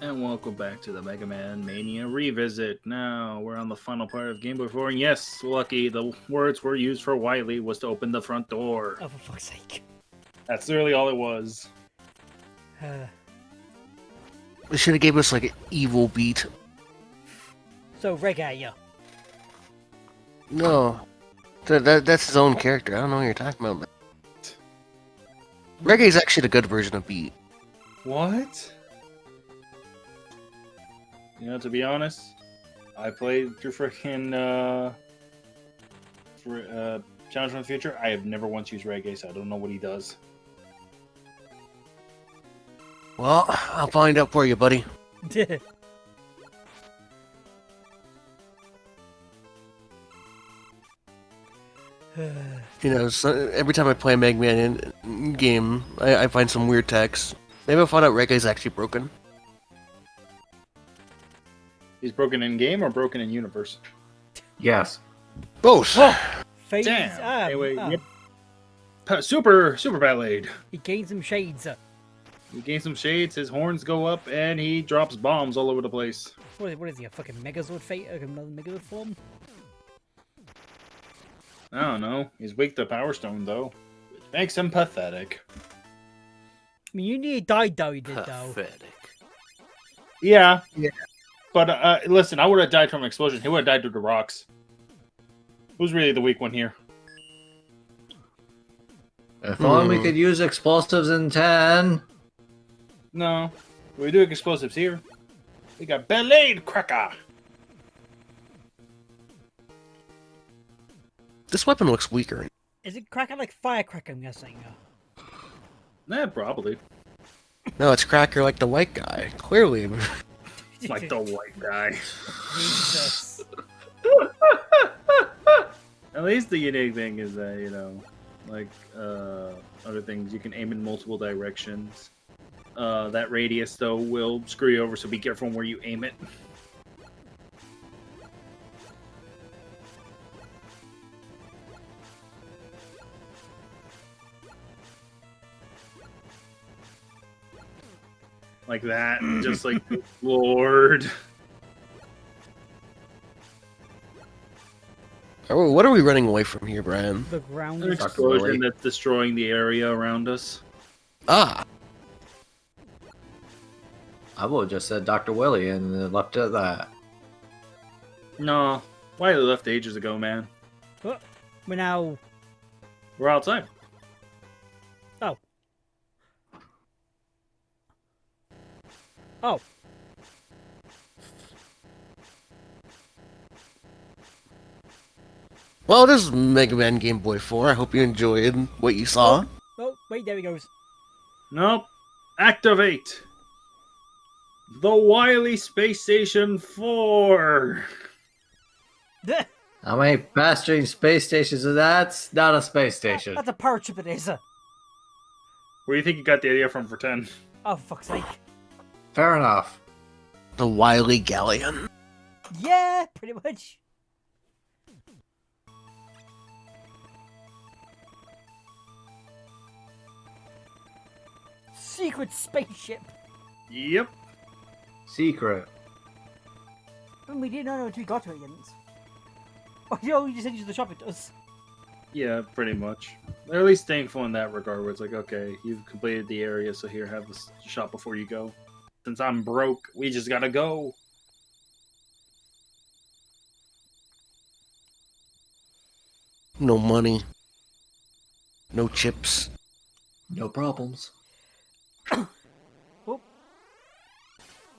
And welcome back to the Mega Man Mania Revisit. Now, we're on the final part of Game Boy 4, and yes, Lucky, the words were used for Wily was to open the front door. Oh, for fuck's sake. That's literally all it was. They should have gave us like an evil beat. So, reggae, yeah. No. That's his own character. I don't know what you're talking about. Reggae's actually the good version of beat. What? You know, to be honest, I played through Challenge from the Future. I have never once used Reggae, so I don't know what he does. Well, I'll find out for you, buddy. You know, so every time I play a Mega Man game, I find some weird text. Maybe I'll find out Reggae's actually broken. He's broken in game or broken in universe? Yes. Both! Phase Damn. up. Anyway, Super Ballade. He gained some shades. He gains some shades, his horns go up, and he drops bombs all over the place. What is he, a fucking Megazord fate? Another Megazord form? I don't know. He's weak to Power Stone, though. Which makes him pathetic. I mean, you nearly died, though, you did, though. Pathetic. Yeah. Yeah. But, listen, I would have died from an explosion. He would have died due to rocks. Who's really the weak one here? If only we could use explosives in 10. No. We do explosives here. We got Ballade Cracker. This weapon looks weaker. Is it cracking like firecracker, I'm guessing? Nah, probably. No, it's Cracker like the white guy. Clearly. Like the white guy. Jesus. At least the unique thing is that, you know, like, other things, you can aim in multiple directions. That radius, though, will screw you over, so be careful where you aim it. Like that, just like, Lord. Oh, what are we running away from here, Bryan? The ground An is... explosion that's destroying the area around us. Ah! I would have just said Dr. Willie and left it at that. No, Wiley left ages ago, man. Oh, we're now... We're outside. Oh. Oh. Well, this is Mega Man Gameboy 4. I hope you enjoyed what you saw. Oh, wait, there he goes. Nope. Activate the Wily Space Station 4. How many pasturing space stations are that? That's not a space station. That's a power chip it is. Where do you think you got the idea from for 10? Oh, for fuck's sake. Fair enough. The Wily Galleon. Yeah, pretty much. Secret spaceship. Yep. Secret. And we didn't know until we got to it, didn't. Oh, you just sent you to the shop, it does. Yeah, pretty much. They're at least thankful in that regard, where it's like, okay, you've completed the area, so here, have the shop before you go. Since I'm broke, we just gotta go. No money. No chips. No problems. Oh.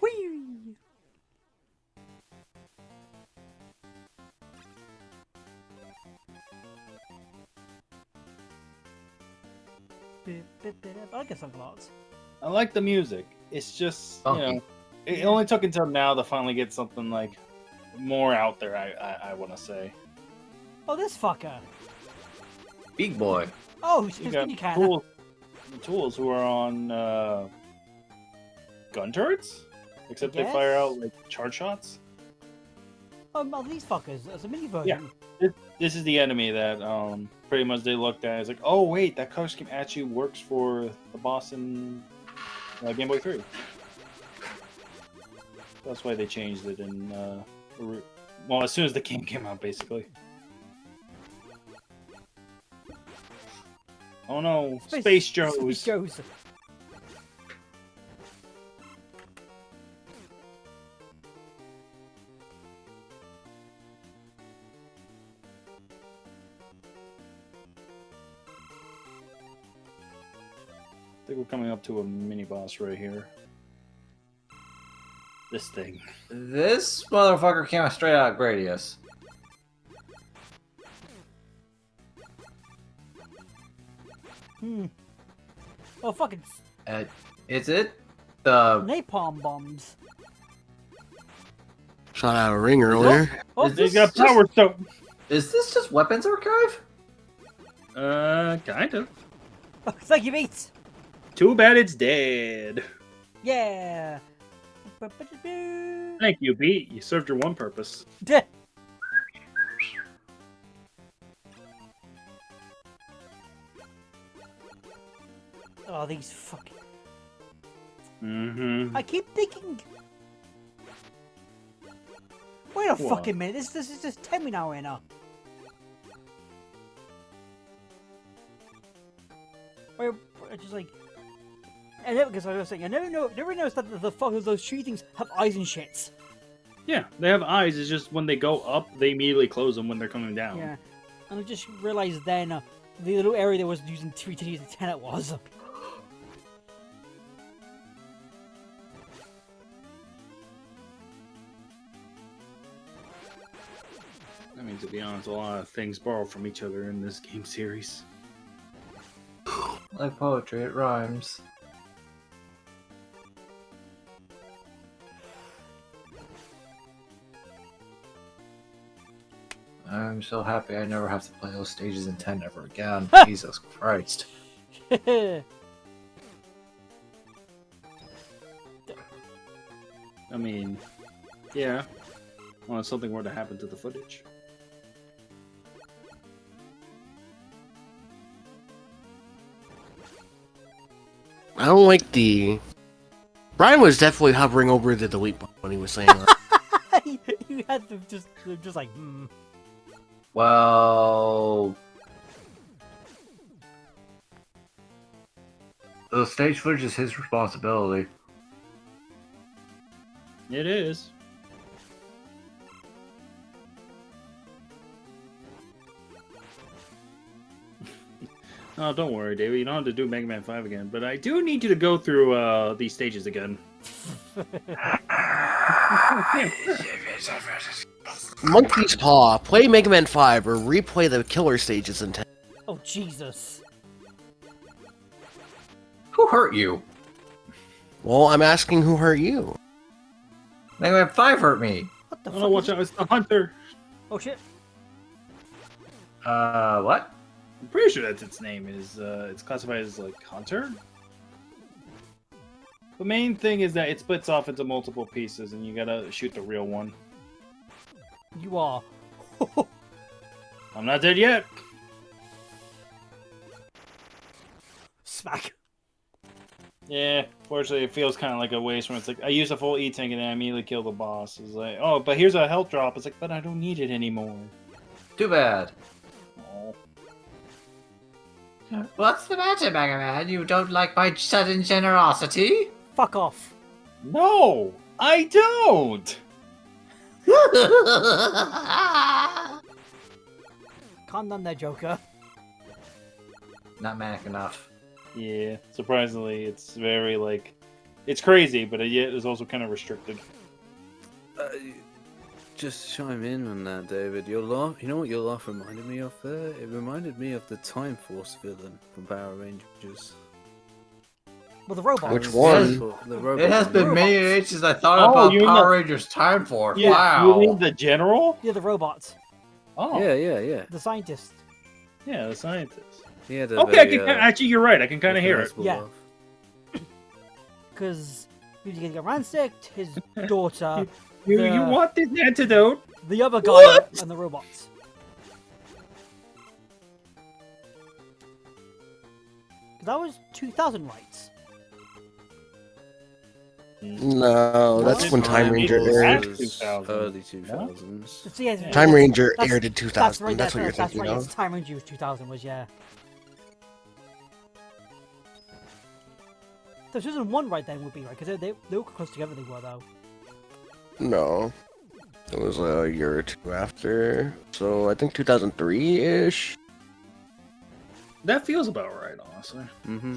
Whee! I like the sunglasses. I like the music. It's just, you Funky. know, it only took until now to finally get something, like, more out there, I want to say. Oh, this fucker. Big boy. Oh, You got you can. tools who are on gun turrets, except they Yes. fire out like charge shots. Oh, these fuckers. As a mini version. This is the enemy that pretty much they looked at. It's like, oh wait, that color scheme actually works for the boss in Game Boy 3. That's why they changed it in well, as soon as the game came out, basically. Oh no, Space Joes. Space Joes. I think we're coming up to a mini boss right here. This thing. This motherfucker came straight out of Gradius. Oh, fucking Is it the... napalm bombs. Shot out a ring earlier. Oh, He's got power stone. Is this just Weapons Archive? Kind of. oh, thank you, mate. Too bad it's dead. Yeah. Thank you, Pete. You served your one purpose. Oh, these fucking... Mm-hmm. I keep thinking... Wait a What? fucking minute, this is just tell me now, Anna. Wait, it's just like... I never, because I was saying, never noticed that the fuck those tree things have eyes and shit. Yeah, they have eyes. It's just when they go up, they immediately close them when they're coming down. Yeah, and I just realized then the little area that was using 3 to use the 10 it was. I mean, to be honest, a lot of things borrow from each other in this game series. Like poetry, it rhymes. I'm so happy I never have to play those stages in 10 ever again. Jesus Christ. I mean, yeah. Well, if something were to happen to the footage. I don't like the... Bryan was definitely hovering over the delete button when he was saying that. You had to just like, Well... The stage footage is his responsibility. It is. Oh, don't worry, David. You don't have to do Mega Man 5 again, but I do need you to go through these stages again. Monkey's Paw. Play Mega Man 5 or replay the killer stages in 10. oh Jesus. Who hurt you? Well, I'm asking who hurt you. Mega Man 5 hurt me. What the Oh fuck? no, watch out, it's the Hunter. Oh shit. What? I'm pretty sure that's its name. It's classified as, like, Hunter? The main thing is that it splits off into multiple pieces, and you gotta shoot the real one. You are. I'm not dead yet! Smack. Yeah, fortunately, it feels kind of like a waste when it's like, I use a full E-tank and then I immediately kill the boss. It's like, oh, but here's a health drop. It's like, but I don't need it anymore. Too bad. Oh. What's the matter, Mega Man? You don't like my sudden generosity? Fuck off. No! I don't! Calm down there, Joker. Not manic enough. Yeah, surprisingly, it's very, like... It's crazy, but yet it's also kind of restricted. Just chime in on that, David. Your laugh, you know what your laugh reminded me of there? It reminded me of the Time Force villain from Power Rangers. Well, the robot. Which one? The robot It has one. been many days since I thought Oh, about you mean Power the- Rangers Time Force. Yeah, Wow. You mean the general? Yeah, the robot. Oh, Yeah. The scientist. yeah, the scientist. He had a Okay, I very, can, actually, you're right. I can kind of hear it. recognizable Yeah. laugh. Because he was getting ransacked, his daughter, You The- want this antidote? the other guy, What? and the robots. That was 2000 rights. No, that's No? when Time Ranger It was aired. after 2000. Early 2000s. So, yeah, Time Ranger that's- aired in That's 2000. right. That's what you're That's thinking right. of. It's Time Ranger was 2000 was yeah. So 2001 right then would be right because they were close together. They were though. No. It was a year or two after. So I think 2003-ish. That feels about right, honestly. Mm-hmm.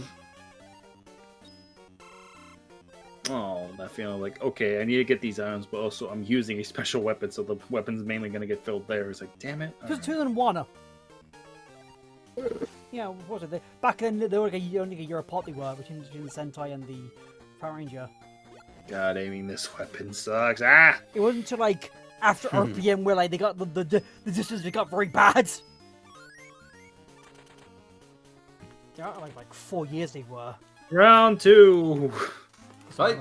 Oh, that feeling like, okay, I need to get these items, but also I'm using a special weapon, so the weapon's mainly going to get filled there. It's like, damn it. Just Alright. 2001. Yeah, what was it? Back then they were like only a year apart. They were between the Sentai and the Power Ranger. God, aiming this weapon sucks. Ah! It wasn't until like after RPM where like they got the distance got very bad. They're out like 4 years they were. Round 2. Right.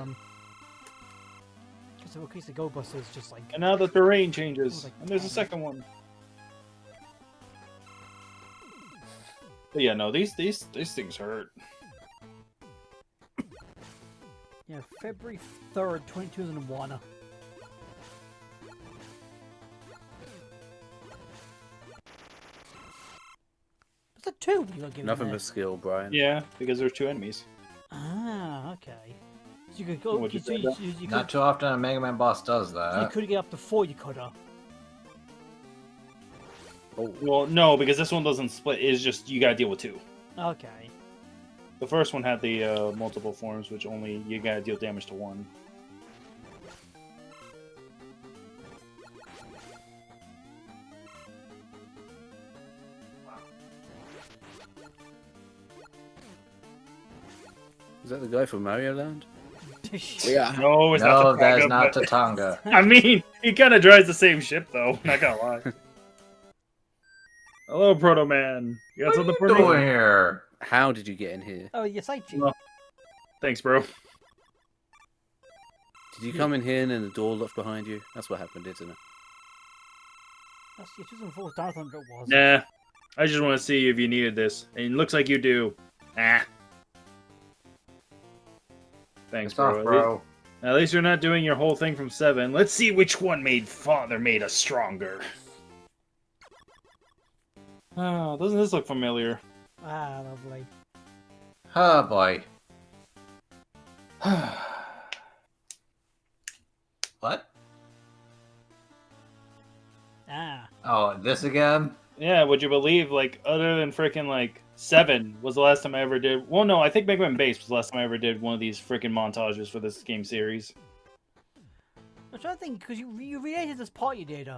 So in case the Go Busters just like And now the terrain changes. Like, And there's a second one. But yeah, no, these things hurt. yeah, February 3rd, 2001. Was that 2 you got given Nothing there? but skill, Brian. Yeah, because there's 2 enemies. Ah, okay. So you could go. What'd you So say, you Not could, too often a Mega Man boss does you that. could get up to 4. You could have. Oh, Well, no, because this one doesn't split. It's just you gotta deal with 2. Okay. The first one had the multiple forms, which only you gotta deal damage to 1. is that the guy from Mario Land? Yeah. No, it's No, not. that is Topanga, not but- Tatanga. I mean, he kind of drives the same ship, though. Not gonna lie. Hello, Proto Man. You got What are something you for doing me? here? How did you get in here? Oh, yes, I cheat. Well- Thanks, bro. Did you come in here and then the door locked behind you? That's what happened, isn't it? That's 2004 was Darth Thunder. It was. Nah, I just want to see if you needed this, and it looks like you do. Ah. Thanks, It's off, bro. bro. At least you're not doing your whole thing from 7. Let's see which one made Father made us stronger. Oh, doesn't this look familiar? Ah, lovely. Oh boy. What? Ah. Oh, this again? Yeah, would you believe, like, other than freaking, like, 7 was the last time I ever did... Well, no, I think Mega Man Base was the last time I ever did one of these freaking montages for this game series. I'm trying to think because you related this part you did,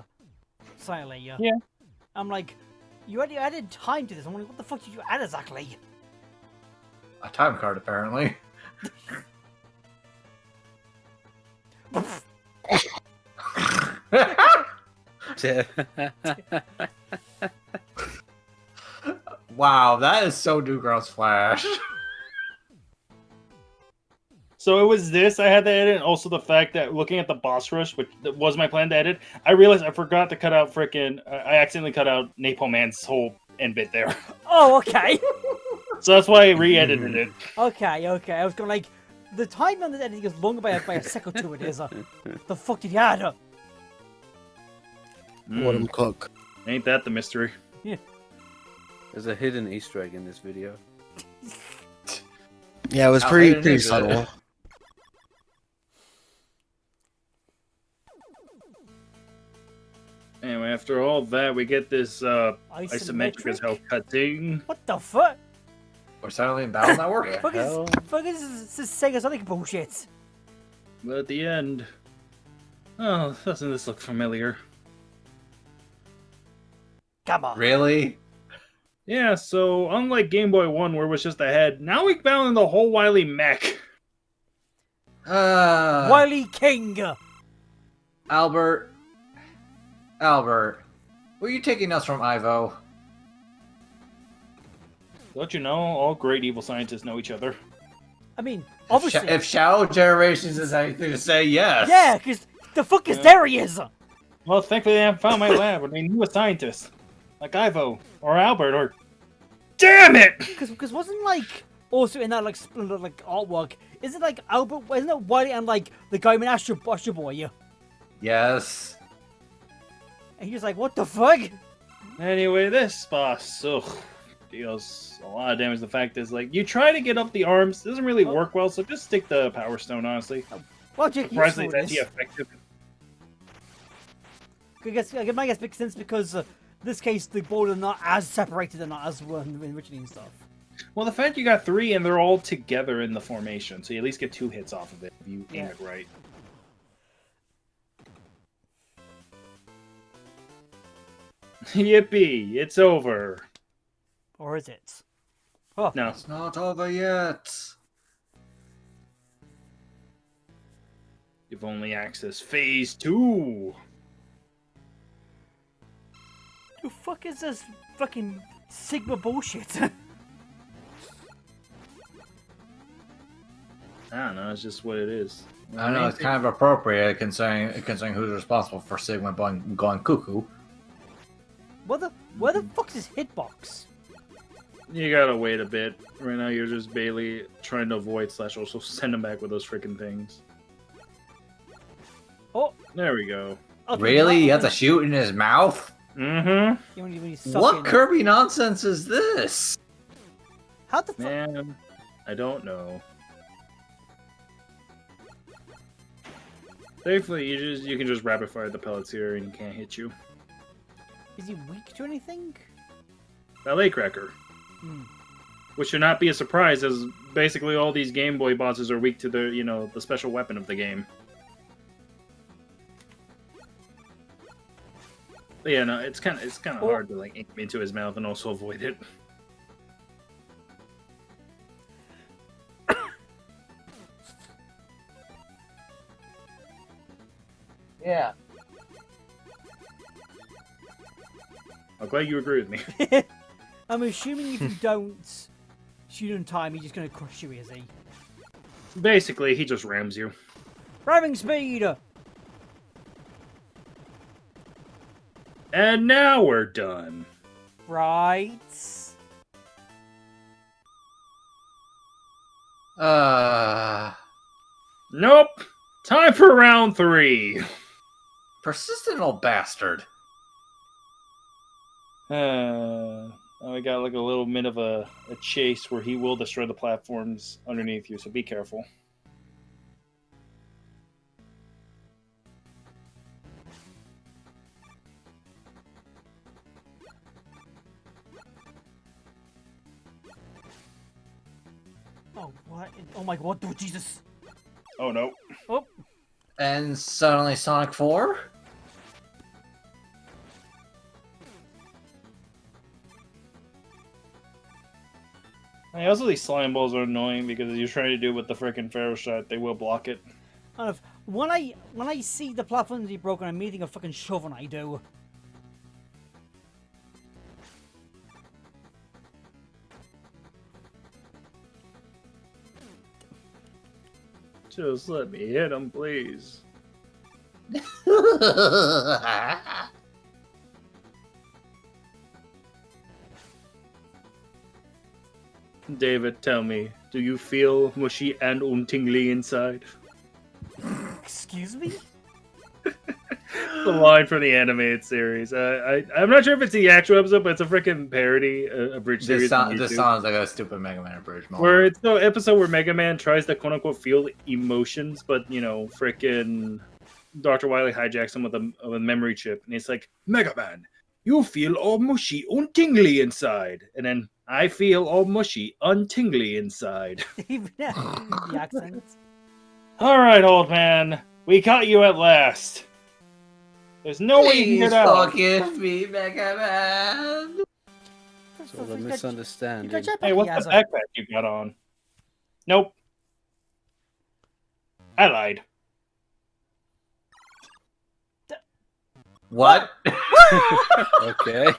silently. Yeah. I'm like, you added time to this. I'm like, what the fuck did you add exactly? A time card, apparently. Wow, that is so New Girls Flash. So it was this I had to edit, and also the fact that looking at the boss rush, which was my plan to edit, I realized I forgot to cut out freaking... I accidentally cut out Napalm Man's whole end bit there. Oh, okay. So that's why I re-edited it. okay. I was going like, the time on this editing is longer by a second or two. It is. The fuck did you add? Let Mm, him cook. ain't that the mystery? There's a hidden Easter egg in this video. Yeah, it was How pretty hidden is it? subtle. Anyway, after all that, we get this isometric as hell cutscene. What the fuck? We're suddenly in Battle Network? Fuck Hell. is this Sega Sonic bullshit? But at the end... Oh, doesn't this look familiar? Come on. Really? Yeah, so unlike Game Boy 1 where it was just a head, now we found in the whole Wily mech. Wily King. Albert, were you taking us from Ivo? Don't you know, all great evil scientists know each other. I mean, obviously. If Shadow Generations is anything to say, yes. Yeah, because the fuck is there he is. Well, thankfully they haven't found my lab, and they knew a scientist. Like Ivo, or Albert, or... Damn it! Because wasn't like also in that like artwork, Isn't like Albert? Isn't it Wily and like the guy in Astro Boy? Yes. And he's like, what the fuck? Anyway, this boss, deals a lot of damage. The fact is, like, you try to get up the arms, it doesn't really work well, so just stick the Power Stone, honestly. Well, Jake, Surprisingly, it's actually effective. I might guess makes sense because this case the board are not as separated and not as originally and stuff. Well, the fact you got 3 and they're all together in the formation, so you at least get 2 hits off of it if you aim it right. Yippee! It's over. Or is it? Oh. No. It's not over yet. You've only accessed Phase 2. The fuck is this fucking Sigma bullshit? I don't know. It's just what it is. I know it's kind of appropriate considering who's responsible for Sigma going cuckoo. Where the fuck's his hitbox? You gotta wait a bit. Right now, you're just barely trying to avoid / also send him back with those freaking things. Oh, there we go. Okay, really? You have to shoot in his mouth? Mm-hmm. What Kirby nonsense is this? How the fuck? Man, I don't know. Thankfully, you can just rapid fire the pellets here and he can't hit you. Is he weak to anything? Ballet Cracker. Which should not be a surprise, as basically all these Game Boy bosses are weak to the the special weapon of the game. But yeah, no, it's kind of hard to like aim into his mouth and also avoid it. Yeah. I'm glad you agree with me. I'm assuming if you don't shoot in time, he's just gonna crush you, is he? Basically, he just rams you. Ramming speed! And now we're done. Right. Nope. Time for round 3. Persistent old bastard. We got like a little bit of a chase where he will destroy the platforms underneath you, so be careful. Oh, what? Oh my god, oh Jesus. Oh no. Oh. And suddenly Sonic 4? And also, these slime balls are annoying because as you're trying to do with the frickin' Pharaoh shot, they will block it. When I see the platforms be broken, I'm meeting a fucking shove when I do. Just let me hit him, please. David, tell me, do you feel mushy and untingly inside? Excuse me? The line from the animated series. I'm not sure if it's the actual episode, but it's a freaking parody, a bridge series. This sounds like a stupid Mega Man bridge moment. Where it's the episode where Mega Man tries to quote unquote feel emotions, but freaking Dr. Wily hijacks him with a memory chip, and it's like, Mega Man, you feel all mushy, untingly inside, and then I feel all mushy, untingly inside. The accent. All right, old man, we caught you at last. There's no way you can get out. Forgive me, Mega Man. So the misunderstanding. Hey, what's the backpack you got on? Nope. I lied. What? Okay.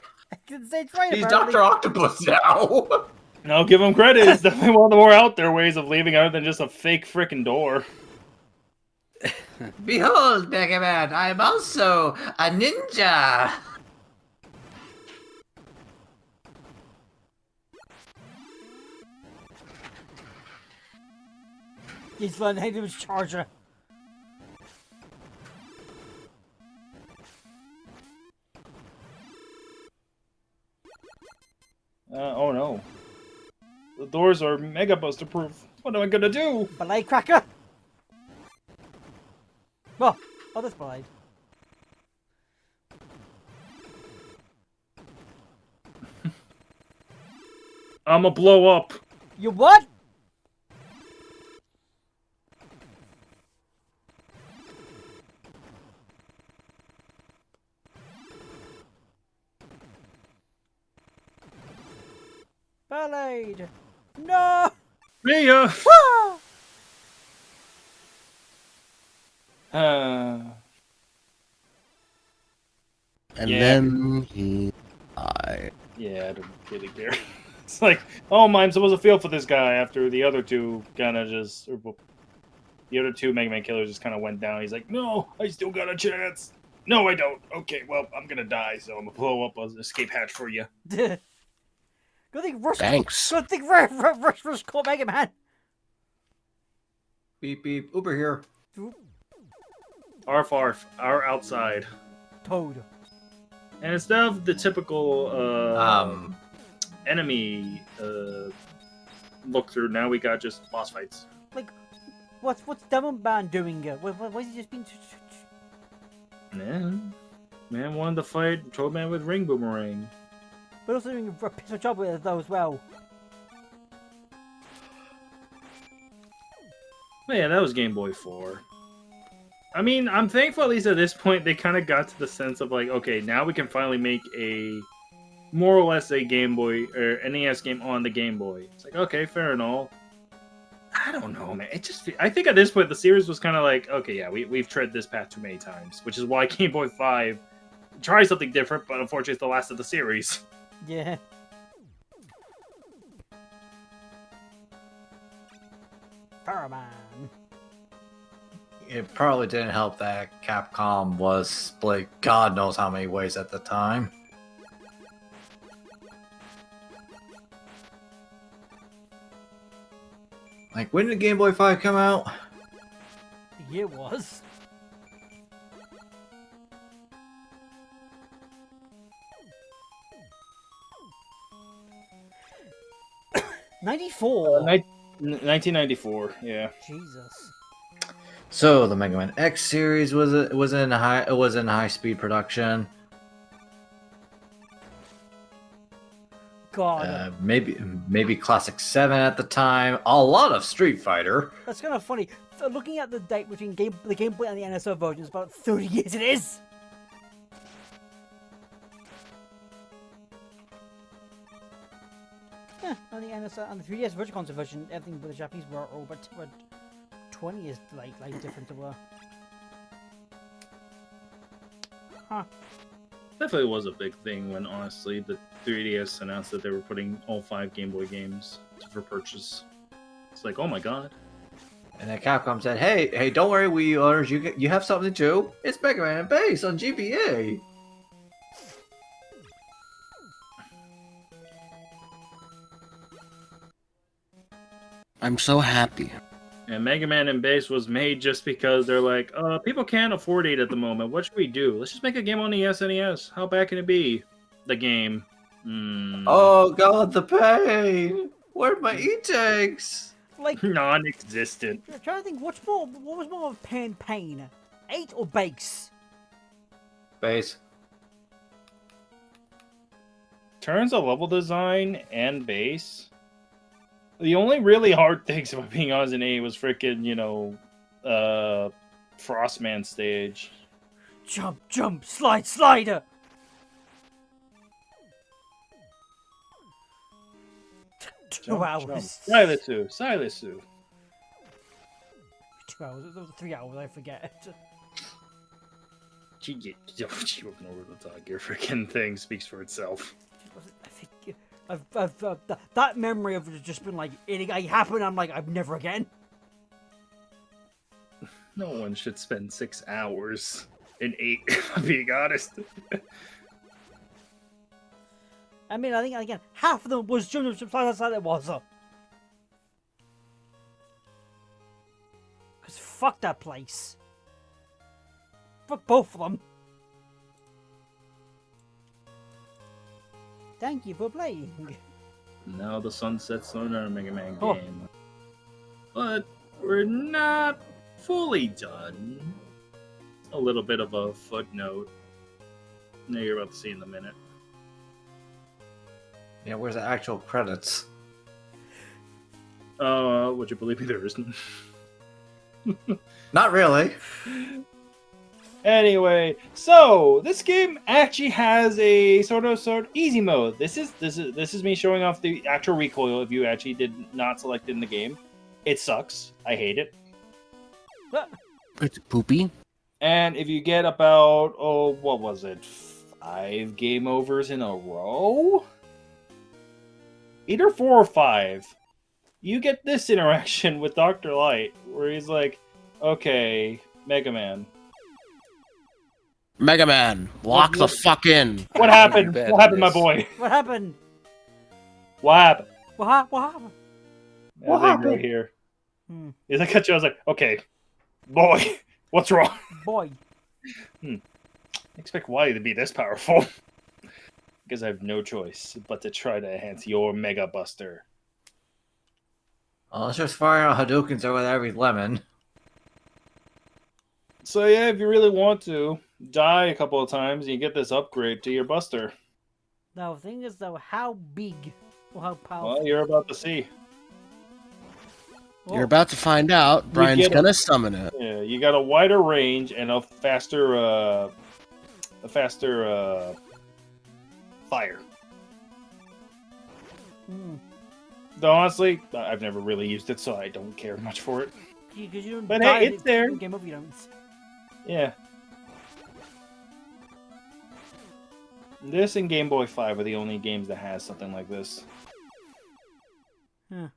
He's Dr. Octopus now. No, give him credit. It's definitely one of the more out there ways of leaving other than just a fake frickin' door. Behold, Mega Man, I am also a ninja. He's learned how to use charger. Oh no. The doors are Mega Buster proof. What am I gonna do? Blade cracker. Oh, this blade. I'ma blow up. You what? Blade. No. See ya. Ah! And Yeah. then he died. Yeah, I don't really care. It's like, oh, I'm supposed to feel for this guy after the other two kind of just, the other two Mega Man killers just kind of went down. He's like, no, I still got a chance. No, I don't. Okay, well, I'm gonna die, so I'm gonna blow up an escape hatch for you. Good thing Rush. Thanks. Good thing Rush caught Mega Man. Beep beep. Uber here. Arf, arf, our outside. Toad. And instead of the typical enemy look through, now we got just boss fights. Like, what's Demon Man doing? Why is he just being? Man wanted to fight Toad Man with Ring Boomerang. But also doing a piss of job with it though as well. Oh, yeah, that was Game Boy 4. I mean, I'm thankful at least at this point they kind of got to the sense of like, okay, now we can finally make a more or less a Game Boy or NES game on the Game Boy. It's like, okay, fair and all. I don't know, man. It just I think at this point the series was kind of like, okay, yeah, we've tread this path too many times, which is why Game Boy 5 tried something different, but unfortunately it's the last of the series. Yeah. Paraman. It probably didn't help that Capcom was split God knows how many ways at the time. Like, when did Game Boy 5 come out? The year was. '94. 1994, yeah. Jesus. So the Mega Man X series was in high speed production. God. Maybe Classic 7 at the time. A lot of Street Fighter. That's kind of funny. So looking at the date between the Game Boy and the NSO version, it's about 30 years it is! Yeah, and the NSO and the 3DS Virtual Console version, everything but the Japanese were all but 20 years like different to were. Huh. Definitely was a big thing when, honestly, the 3DS announced that they were putting all 5 Game Boy games for purchase. It's like, oh my god. And then Capcom said, "Hey, don't worry, Wii owners, you have something too. It's Mega Man Base on GBA." I'm so happy. And Mega Man and Base was made just because they're like, people can't afford it at the moment. What should we do? Let's just make a game on the SNES. How bad can it be? The game. Oh god, the pain! Where'd my e-tanks? Like, Non-existent. I'm trying to think, what was more of pain? 8 or Base? Base. Turns of level design and Base. The only really hard things, if I'm being honest, in 8 was freaking, Frostman stage. Jump, slider! Two hours. Silasoo. 2 hours. It was 3 hours, I forget. She opened over the top. Your freaking thing speaks for itself. I think that memory of it just been like, it happened, I'm like, I'm never again. No one should spend 6 hours in 8, if I'm being honest. I mean, I think, again, half of them was jump side it was. fuck that place. Fuck both of them. Thank you for playing. Now the sun sets on our Mega Man Oh. game. But we're not fully done. A little bit of a footnote. Now you're about to see in a minute. Yeah, where's the actual credits? Would you believe me? There isn't. Not really. Anyway, so this game actually has a sort of easy mode. This is me showing off the actual recoil if you actually did not select it in the game. It sucks. I hate it. It's poopy. And if you get about what was it? 5 game overs in a row? Either 4 or 5. You get this interaction with Dr. Light where he's like, "Okay, Mega Man. Mega Man, lock the What- fuck in. What happened? better What than happened, my this. boy? What happened? What happened?" What happened? What happened? Right here. He's like, I was like, "Okay, boy, what's wrong?" Boy. I expect Wily to be this powerful. Because I have no choice but to try to enhance your Mega Buster. Oh, let's just fire out Hadoukens over every lemon. So yeah, if you really want to, die a couple of times and you get this upgrade to your Buster. Now, the thing is, though, how big or how powerful? Well, you're about to see. Oh, You're about to find out. Brian's get gonna summon it. Yeah, you got a wider range and a faster fire. hmm. Though honestly, I've never really used it, so I don't care much for it. Because you don't But die hey, in it's there. Game over, you don't. Yeah. This and Game Boy 5 are the only games that has something like this. Huh.